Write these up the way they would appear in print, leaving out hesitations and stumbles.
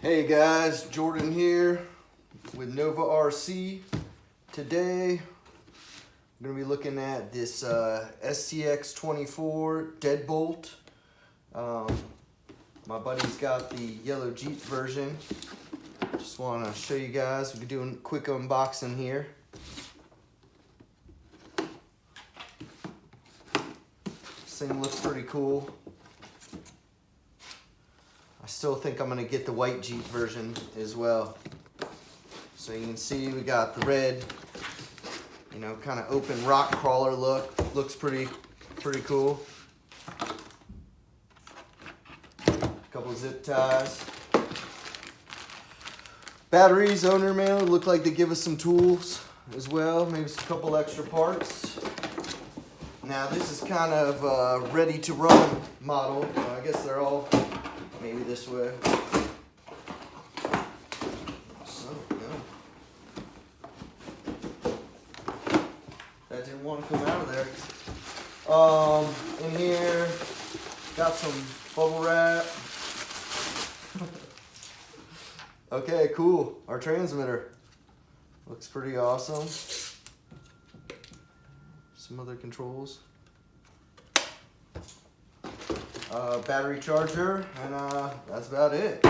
Hey guys, Jordan here with Nova RC. Today I'm going to be looking at this SCX 24 deadbolt. My buddy's got the yellow Jeep version. Just want to show you guys. We're doing a quick unboxing here. This thing looks pretty cool. I still think I'm gonna get the white Jeep version as well. So you can see we got the red, you know, kind of open rock crawler look. Looks pretty cool. Couple zip ties. Batteries, owner manual. Look like they give us some tools as well. Maybe a couple extra parts. Now this is kind of a ready to run model. I guess they're all maybe this way. So, yeah. That didn't want to come out of there. In here, got some bubble wrap. Okay, cool. Our transmitter looks pretty awesome. Some other controls. Battery charger, and that's about it.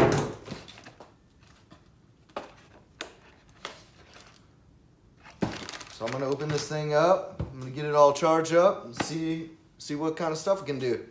So I'm gonna open this thing up. I'm gonna get it all charged up and see what kind of stuff we can do.